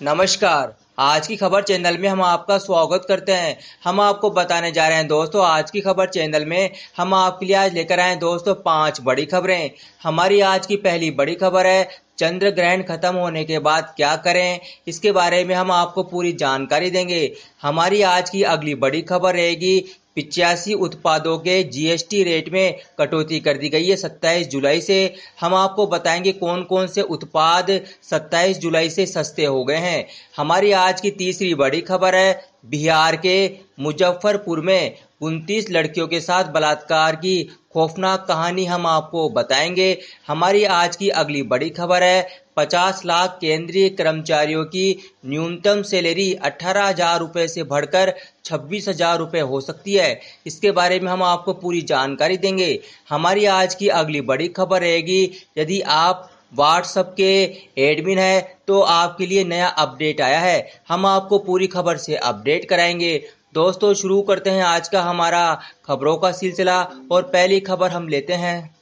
नमस्कार। आज की खबर चैनल में हम आपका स्वागत करते हैं। हम आपको बताने जा रहे हैं दोस्तों, आज की खबर चैनल में हम आपके लिए आज लेकर आए हैं दोस्तों 5 बड़ी खबरें। हमारी आज की पहली बड़ी खबर है, चंद्र ग्रहण खत्म होने के बाद क्या करें, इसके बारे में हम आपको पूरी जानकारी देंगे। हमारी आज की अगली बड़ी खबर रहेगी, 85 उत्पादों के जीएसटी रेट में कटौती कर दी गई है 27 जुलाई से। हम आपको बताएंगे कौन कौन से उत्पाद 27 जुलाई से सस्ते हो गए हैं। हमारी आज की तीसरी बड़ी खबर है, बिहार के मुजफ्फरपुर में 29 लड़कियों के साथ बलात्कार की खौफनाक कहानी हम आपको बताएंगे। हमारी आज की अगली बड़ी खबर है, 50 लाख केंद्रीय कर्मचारियों की न्यूनतम सैलरी 18,000 रुपए से बढ़कर 26,000 रुपए हो सकती है। इसके बारे में हम आपको पूरी जानकारी देंगे। हमारी आज की अगली बड़ी खबर रहेगी, यदि आप व्हाट्सएप के एडमिन है तो आपके लिए नया अपडेट आया है। हम आपको पूरी खबर से अपडेट कराएंगे। दोस्तों, शुरू करते हैं आज का हमारा खबरों का सिलसिला और पहली खबर हम लेते हैं।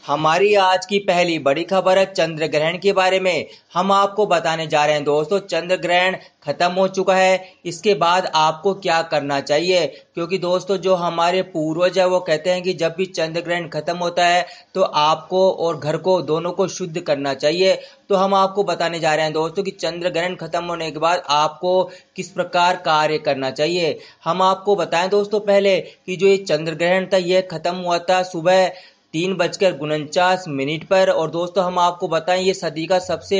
हमारी आज की पहली बड़ी खबर है चंद्र ग्रहण के बारे में। हम आपको बताने जा रहे हैं दोस्तों, चंद्र ग्रहण खत्म हो चुका है, इसके बाद आपको क्या करना चाहिए। क्योंकि दोस्तों, जो हमारे पूर्वज है वो कहते हैं कि जब भी चंद्र ग्रहण खत्म होता है तो आपको और घर को दोनों को शुद्ध करना चाहिए। तो हम आपको बताने जा रहे हैं दोस्तों कि चंद्र ग्रहण खत्म होने के बाद आपको किस प्रकार कार्य करना चाहिए। हम आपको बताएं दोस्तों पहले कि जो ये चंद्र ग्रहण था ये खत्म हुआ था सुबह 3:49 पर। और दोस्तों, हम आपको बताएं ये सदी का सबसे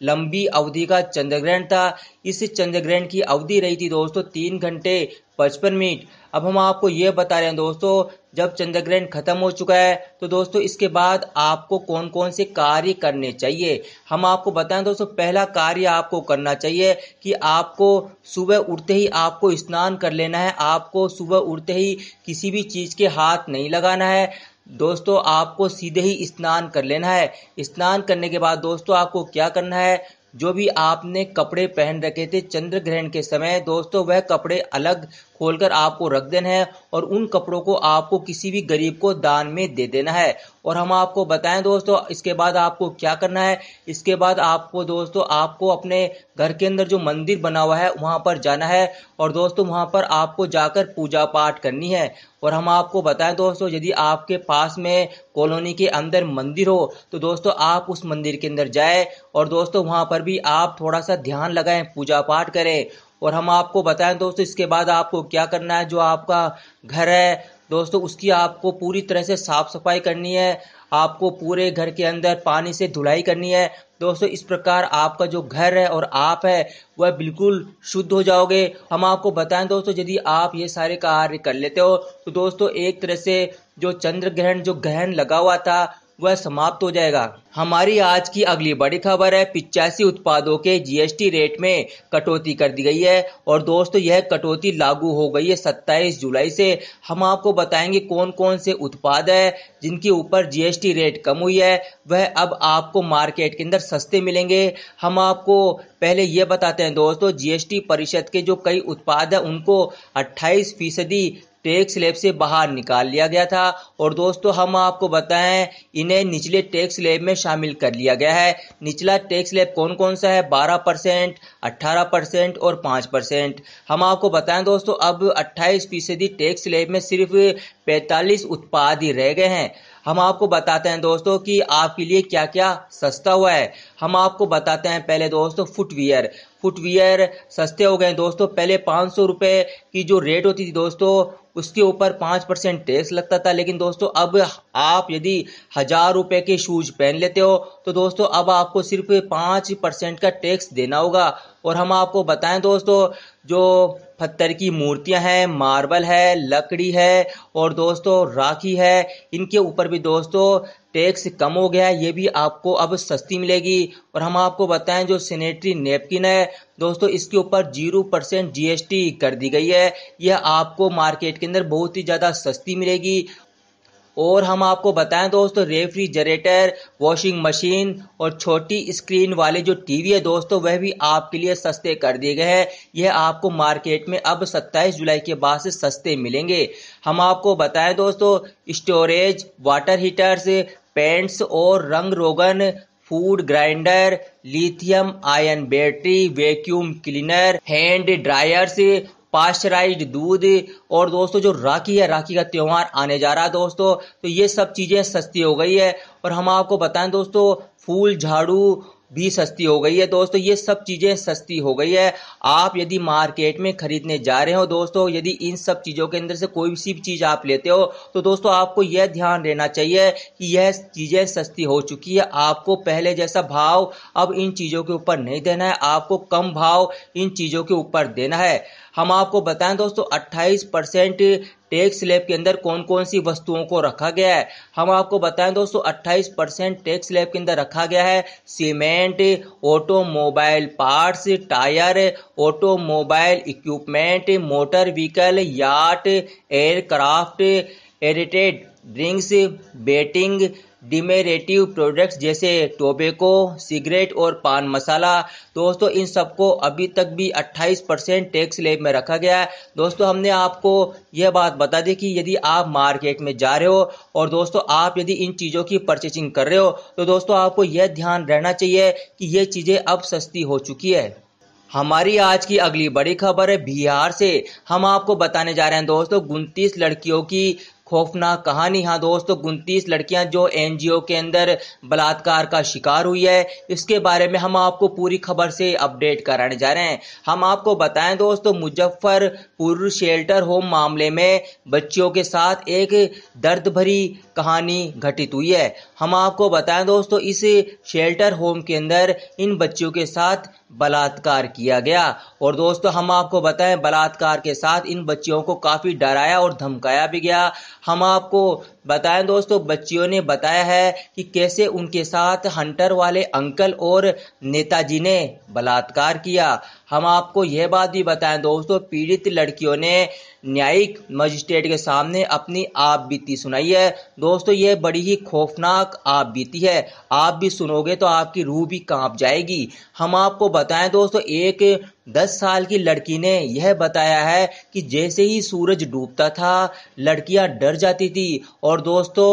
लंबी अवधि का चंद्र ग्रहण था। इस चंद्र ग्रहण की अवधि रही थी दोस्तों 3 घंटे 55 मिनट। अब हम आपको ये बता रहे हैं दोस्तों, जब चंद्र ग्रहण खत्म हो चुका है तो दोस्तों इसके बाद आपको कौन कौन से कार्य करने चाहिए। हम आपको बताएं दोस्तों, पहला कार्य आपको करना चाहिए कि आपको सुबह उठते ही आपको स्नान कर लेना है। आपको सुबह उठते ही किसी भी चीज के हाथ नहीं लगाना है दोस्तों, आपको सीधे ही स्नान कर लेना है। स्नान करने के बाद दोस्तों आपको क्या करना है, जो भी आपने कपड़े पहन रखे थे चंद्र ग्रहण के समय दोस्तों, वह कपड़े अलग खोलकर आपको रख देना है और उन कपड़ों को आपको किसी भी गरीब को दान में दे देना है। और हम आपको बताएं दोस्तों, इसके बाद आपको क्या करना है। इसके बाद आपको दोस्तों आपको अपने घर के अंदर जो मंदिर बना हुआ है वहां पर जाना है और दोस्तों वहां पर आपको जाकर पूजा पाठ करनी है। और हम आपको बताएं दोस्तों, यदि आपके पास में कॉलोनी के अंदर मंदिर हो तो दोस्तों आप उस मंदिर के अंदर जाएं और दोस्तों वहां पर भी आप थोड़ा सा ध्यान लगाएं, पूजा पाठ करें। और हम आपको बताएं दोस्तों, इसके बाद आपको क्या करना है, जो आपका घर है दोस्तों उसकी आपको पूरी तरह से साफ सफाई करनी है। आपको पूरे घर के अंदर पानी से धुलाई करनी है दोस्तों। इस प्रकार आपका जो घर है और आप है वह बिल्कुल शुद्ध हो जाओगे। हम आपको बताएं दोस्तों, यदि आप ये सारे कार्य कर लेते हो तो दोस्तों एक तरह से जो चंद्र ग्रहण जो ग्रहण लगा हुआ था वह समाप्त हो जाएगा। हमारी आज की अगली बड़ी खबर है, 85 उत्पादों के जीएसटी रेट में कटौती कर दी गई है। और दोस्तों यह कटौती लागू हो गई है 27 जुलाई से। हम आपको बताएंगे कौन कौन से उत्पाद है जिनके ऊपर जीएसटी रेट कम हुई है, वह अब आपको मार्केट के अंदर सस्ते मिलेंगे। हम आपको पहले यह बताते हैं दोस्तों, जीएसटी परिषद के जो कई उत्पाद है उनको 28% टैक्स स्लैब से बाहर निकाल लिया गया था। और दोस्तों हम आपको बताएं, इन्हें निचले टैक्स स्लैब में शामिल कर लिया गया है। निचला टैक्स स्लैब कौन कौन सा है, 12%, 18% और 5%। हम आपको बताएं दोस्तों, अब 28% टैक्स स्लैब में सिर्फ 45 उत्पाद ही रह गए हैं। हम आपको बताते हैं दोस्तों कि आपके लिए क्या क्या सस्ता हुआ है। हम आपको बताते हैं पहले दोस्तों, फुटवियर सस्ते हो गए दोस्तों। पहले 500 रुपए की जो रेट होती थी दोस्तों उसके ऊपर 5% टैक्स लगता था, लेकिन दोस्तों अब आप यदि 1,000 रुपए के शूज पहन लेते हो तो दोस्तों अब आपको सिर्फ 5% का टैक्स देना होगा। और हम आपको बताएं दोस्तों, जो पत्थर की मूर्तियां हैं, मार्बल है, लकड़ी है और दोस्तों राखी है, इनके ऊपर भी दोस्तों टैक्स कम हो गया है, ये भी आपको अब सस्ती मिलेगी। और हम आपको बताएं, जो सैनिटरी नैपकिन है दोस्तों इसके ऊपर 0% जीएसटी कर दी गई है। यह आपको मार्केट के अंदर बहुत ही ज्यादा सस्ती मिलेगी। और हम आपको बताएं दोस्तों, रेफ्रिजरेटर, वॉशिंग मशीन और छोटी स्क्रीन वाले जो टीवी है दोस्तों वह भी आपके लिए सस्ते कर दिए गए हैं। यह आपको मार्केट में अब 27 जुलाई के बाद से सस्ते मिलेंगे। हम आपको बताएं दोस्तों, स्टोरेज, वाटर हीटर्स, पेंट्स और रंग रोगन food grinder, lithium ion battery, vacuum cleaner, hand dryers, pasteurised दूध और दोस्तों जो राखी है, राखी का त्योहार आने जा रहा है दोस्तों, तो ये सब चीजें सस्ती हो गई है। और हम आपको बताएं दोस्तों, फूल झाड़ू भी सस्ती हो गई है दोस्तों, ये सब चीजें सस्ती हो गई है। आप यदि मार्केट में खरीदने जा रहे हो दोस्तों, यदि इन सब चीजों के अंदर से कोई सी भी चीज आप लेते हो तो दोस्तों आपको यह ध्यान रहना चाहिए कि यह चीजें सस्ती हो चुकी है। आपको पहले जैसा भाव अब इन चीजों के ऊपर नहीं देना है, आपको कम भाव इन चीजों के ऊपर देना है। हम आपको बताएं दोस्तों, 28% टैक्स स्लैब के अंदर कौन कौन सी वस्तुओं को रखा गया है। हम आपको बताएं दोस्तों, 28% टैक्स स्लैब के अंदर रखा गया है cement, automobile parts, tyre, automobile equipment, motor vehicle, yacht, aircraft, aerated drinks, betting, demeritive products जैसे टोबैको, सिगरेट और पान मसाला। दोस्तों इन सबको अभी तक भी 28% टैक्स स्लैब में रखा गया है। दोस्तों हमने आपको यह बात बता दी कि यदि आप मार्केट में जा रहे हो और दोस्तों आप यदि इन चीज़ों की परचेसिंग कर रहे हो तो दोस्तों आपको यह ध्यान रहना चाहिए कि ये चीज़ें अब सस्ती हो चुकी है। हमारी आज की अगली बड़ी खबर है बिहार से। हम आपको बताने जा रहे हैं दोस्तों 29 लड़कियों की खौफनाक कहानी। हाँ दोस्तों, 29 लड़कियां जो एनजीओ के अंदर बलात्कार का शिकार हुई है, इसके बारे में हम आपको पूरी खबर से अपडेट कराने जा रहे हैं। हम आपको बताएं दोस्तों, मुजफ्फरपुर शेल्टर होम मामले में बच्चियों के साथ एक दर्द भरी कहानी घटित हुई है। हम आपको बताएं दोस्तों, इस शेल्टर होम के अंदर इन बच्चियों के साथ बलात्कार किया गया और दोस्तों हम आपको बताएं, बलात्कार के साथ इन बच्चियों को काफी डराया और धमकाया भी गया। हम आपको बताएं दोस्तों, बच्चियों ने बताया है कि कैसे उनके साथ हंटर वाले अंकल और नेताजी ने बलात्कार किया। हम आपको यह बात भी बताएं दोस्तों, पीड़ित लड़कियों ने न्यायिक मजिस्ट्रेट के सामने अपनी आप बीती सुनाई है। दोस्तों ये बड़ी ही खौफनाक आप बीती है, आप भी सुनोगे तो आपकी रूह भी कांप जाएगी। हम आपको बताएं दोस्तों, एक 10 साल की लड़की ने यह बताया है कि जैसे ही सूरज डूबता था लड़कियां डर जाती थी और दोस्तों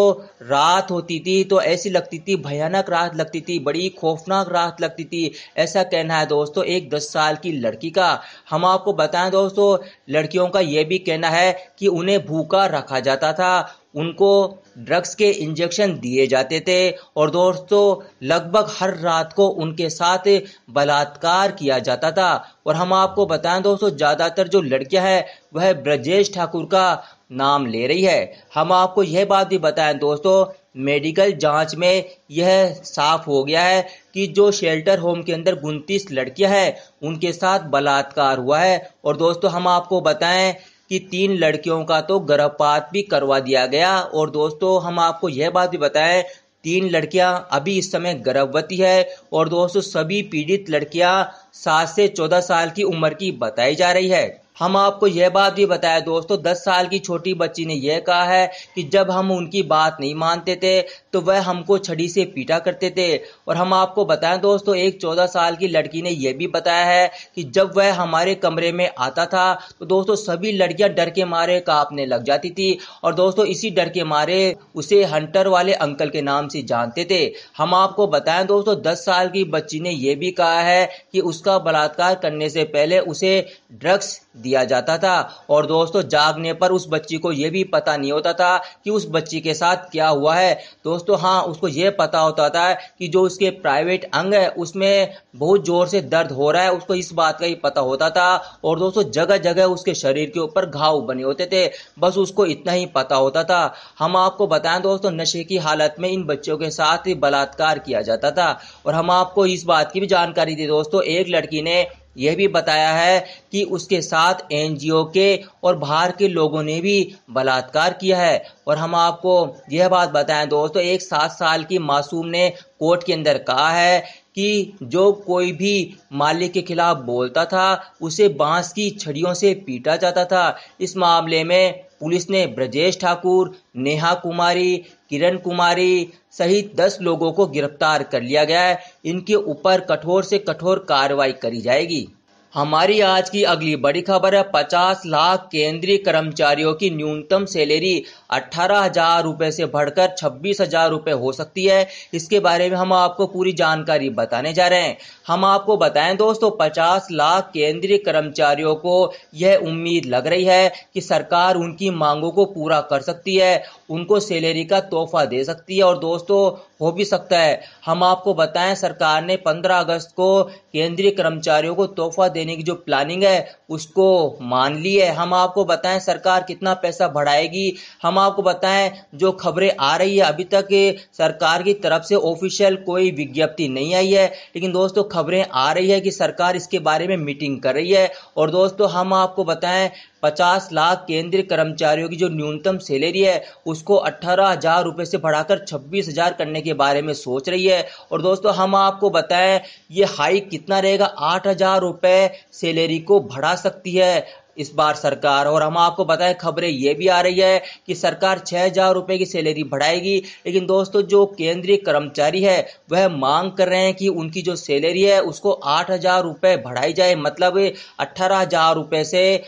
रात होती थी तो ऐसी लगती थी, भयानक रात लगती थी, बड़ी खौफनाक रात लगती थी। ऐसा कहना है दोस्तों एक 10 साल की लड़की का। हम आपको बताएं दोस्तों, लड़कियों का यह भी कहना है कि उन्हें भूखा रखा जाता था, उनको ड्रग्स के इंजेक्शन दिए जाते थे और दोस्तों लगभग हर रात को उनके साथ बलात्कार किया जाता था। और हम आपको बताएं दोस्तों, ज्यादातर जो लड़कियां हैं वह ब्रजेश ठाकुर का नाम ले रही है। हम आपको यह बात भी बताएं दोस्तों, मेडिकल जांच में यह साफ हो गया है कि जो शेल्टर होम के अंदर 29 लड़कियां हैं उनके साथ बलात्कार हुआ है। और दोस्तों हम आपको बताएं कि 3 लड़कियों का तो गर्भपात भी करवा दिया गया। और दोस्तों हम आपको यह बात भी बताएं, 3 लड़कियां अभी इस समय गर्भवती है और दोस्तों सभी पीड़ित लड़कियां 7 से 14 साल की उम्र की बताई जा रही है। हम आपको यह बात भी बताया दोस्तों, 10 साल की छोटी बच्ची ने यह कहा है कि जब हम उनकी बात नहीं मानते थे तो वह हमको छड़ी से पीटा करते थे। और हम आपको बताएं दोस्तों, एक 14 साल की लड़की ने यह भी बताया है कि जब वह हमारे कमरे में आता था तो दोस्तों सभी लड़कियां डर के मारे कांपने लग जाती थी और दोस्तों इसी डर के मारे उसे हंटर वाले अंकल के नाम से जानते थे। हम आपको बताएं दोस्तों, 10 साल की बच्ची ने यह भी कहा है कि उसका बलात्कार करने से पहले उसे ड्रग्स दिया जाता था और दोस्तों जागने पर उस बच्ची को यह भी पता नहीं होता था कि उस बच्ची के साथ क्या हुआ है। दोस्तों हाँ, उसको यह पता होता था कि जो उसके प्राइवेट अंग है उसमें बहुत जोर से दर्द हो रहा है, उसको इस बात का ही पता होता था। और दोस्तों जगह जगह उसके शरीर के ऊपर घाव बने होते थे, बस उसको इतना ही पता होता था। हम आपको बताएं दोस्तों, नशे की हालत में इन बच्चों के साथ बलात्कार किया जाता था। और हम आपको इस बात की भी जानकारी दी दोस्तों, एक लड़की ने यह भी बताया है कि उसके साथ एनजीओ के और बाहर के लोगों ने भी बलात्कार किया है। और हम आपको यह बात बताएं दोस्तों, एक 7 साल की मासूम ने कोर्ट के अंदर कहा है कि जो कोई भी मालिक के खिलाफ बोलता था उसे बांस की छड़ियों से पीटा जाता था। इस मामले में पुलिस ने ब्रजेश ठाकुर, नेहा कुमारी, किरण कुमारी सहित 10 लोगों को गिरफ्तार कर लिया गया है। इनके ऊपर कठोर से कठोर कार्रवाई करी जाएगी। हमारी आज की अगली बड़ी खबर है। 50 लाख केंद्रीय कर्मचारियों की न्यूनतम सैलरी 18,000 रुपए से बढ़कर 26,000 रुपए हो सकती है। इसके बारे में हम आपको पूरी जानकारी बताने जा रहे हैं। हम आपको बताएं दोस्तों, 50 लाख केंद्रीय कर्मचारियों को यह उम्मीद लग रही है कि सरकार उनकी मांगों को पूरा कर सकती है, उनको सैलरी का तोहफा दे सकती है और दोस्तों हो भी सकता है। हम आपको बताएं, सरकार ने 15 अगस्त को केंद्रीय कर्मचारियों को तोहफा देने की जो प्लानिंग है उसको मान ली है। हम आपको बताएं सरकार कितना पैसा बढ़ाएगी। हम आपको बताएं जो खबरें आ रही है, अभी तक सरकार की तरफ से ऑफिशियल कोई विज्ञप्ति नहीं आई है, लेकिन दोस्तों खबरें आ रही है कि सरकार इसके बारे में मीटिंग कर रही है। और दोस्तों हम आपको बताएं 50 लाख केंद्रीय कर्मचारियों की जो न्यूनतम सैलरी है उसको 18,000 रुपए से बढ़ाकर 26,000 करने के बारे में सोच रही है। और दोस्तों हम आपको बताएं ये हाइक कितना रहेगा, 8,000 रुपए सैलरी को बढ़ा सकती है इस बार सरकार। और हम आपको बताएं खबरें ये भी आ रही है कि सरकार 6,000 रुपए की सैलरी बढ़ाएगी, लेकिन दोस्तों जो केंद्रीय कर्मचारी है वह मांग कर रहे हैं कि उनकी जो सैलरी है उसको 8,000 रुपए बढ़ाई जाए, मतलब 18,000 रुपए से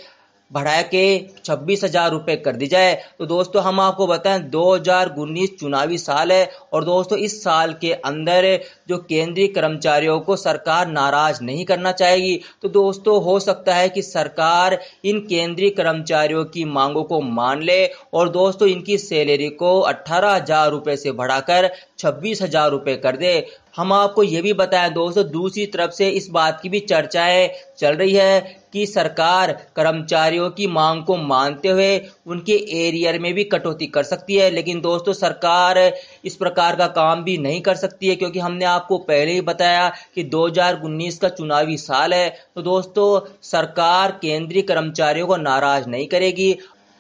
बढ़ा के 26,000 रुपए कर दी जाए। तो दोस्तों हम आपको बताएं 2019 चुनावी साल है और दोस्तों इस साल के अंदर जो केंद्रीय कर्मचारियों को सरकार नाराज नहीं करना चाहेगी। तो दोस्तों हो सकता है कि सरकार इन केंद्रीय कर्मचारियों की मांगों को मान ले और दोस्तों इनकी सैलरी को 18,000 रुपए से बढ़ाकर 26,000 रुपए कर दे। हम आपको ये भी बताएं दोस्तों, दूसरी तरफ से इस बात की भी चर्चाएं चल रही है कि सरकार कर्मचारियों की मांग को मानते हुए उनके एरियर में भी कटौती कर सकती है, लेकिन दोस्तों सरकार इस प्रकार का काम भी नहीं कर सकती है, क्योंकि हमने आपको पहले ही बताया कि 2019 का चुनावी साल है। तो दोस्तों सरकार केंद्रीय कर्मचारियों को नाराज नहीं करेगी।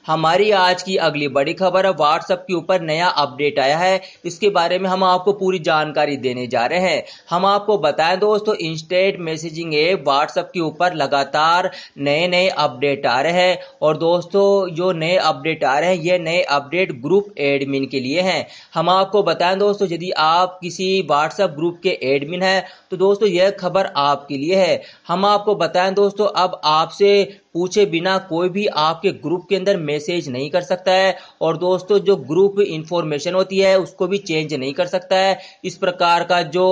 हमारी आज की अगली बड़ी खबर है, व्हाट्सएप के ऊपर नया अपडेट आया है। इसके बारे में हम आपको पूरी जानकारी देने जा रहे हैं। हम आपको बताएं दोस्तों, इंस्टेंट मैसेजिंग ऐप व्हाट्सएप के ऊपर लगातार नए नए अपडेट आ रहे हैं और दोस्तों जो नए अपडेट आ रहे हैं ये नए अपडेट ग्रुप एडमिन के लिए हैं। हम आपको बताएं दोस्तों, यदि आप किसी व्हाट्सएप ग्रुप के एडमिन हैं तो दोस्तों यह खबर आपके लिए है। हम आपको बताएं दोस्तों, अब आपसे पूछे बिना कोई भी आपके ग्रुप के अंदर मैसेज नहीं कर सकता है और दोस्तों जो ग्रुप इंफॉर्मेशन होती है उसको भी चेंज नहीं कर सकता है। इस प्रकार का जो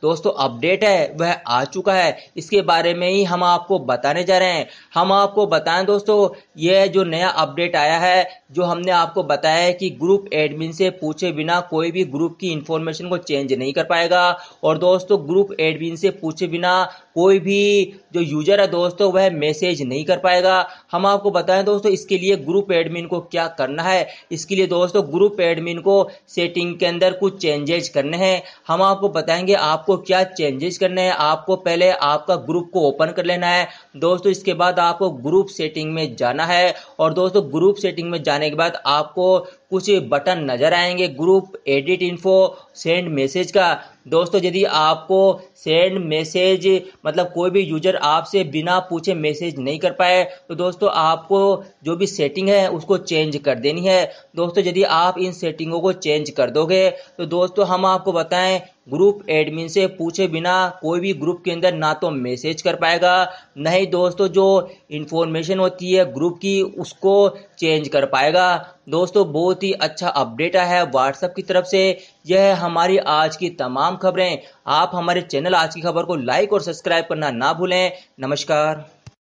दोस्तों अपडेट है वह आ चुका है, इसके बारे में ही हम आपको बताने जा रहे हैं। हम आपको बताएं दोस्तों, यह जो नया अपडेट आया है, जो हमने आपको बताया है कि ग्रुप एडमिन से पूछे बिना कोई भी ग्रुप की इंफॉर्मेशन को चेंज नहीं कर पाएगा और दोस्तों ग्रुप एडमिन से पूछे बिना कोई भी जो यूजर है दोस्तों वह मैसेज नहीं कर पाएगा। हम आपको बताएं दोस्तों, इसके लिए ग्रुप एडमिन को क्या करना है। इसके लिए दोस्तों ग्रुप एडमिन को सेटिंग के अंदर कुछ चेंजेस करने हैं। हम आपको बताएंगे आपको क्या चेंजेस करने हैं। आपको पहले आपका ग्रुप को ओपन कर लेना है दोस्तों, इसके बाद आपको ग्रुप सेटिंग में जाना है और दोस्तों ग्रुप सेटिंग में जाने के बाद आपको कुछ बटन नजर आएंगे, group edit info, send message का। दोस्तों यदि आपको सेंड मैसेज मतलब कोई भी यूजर आपसे बिना पूछे मैसेज नहीं कर पाए तो दोस्तों आपको जो भी सेटिंग है उसको चेंज कर देनी है। दोस्तों यदि आप इन सेटिंगों को चेंज कर दोगे तो दोस्तों हम आपको बताएं ग्रुप एडमिन से पूछे बिना कोई भी ग्रुप के अंदर ना तो मैसेज कर पाएगा, न ही दोस्तों जो इंफॉर्मेशन होती है ग्रुप की उसको चेंज कर पाएगा। दोस्तों बहुत ही अच्छा अपडेट आया है व्हाट्सएप की तरफ से। यह है हमारी आज की तमाम खबरें। आप हमारे चैनल आज की खबर को लाइक और सब्सक्राइब करना ना भूलें। नमस्कार।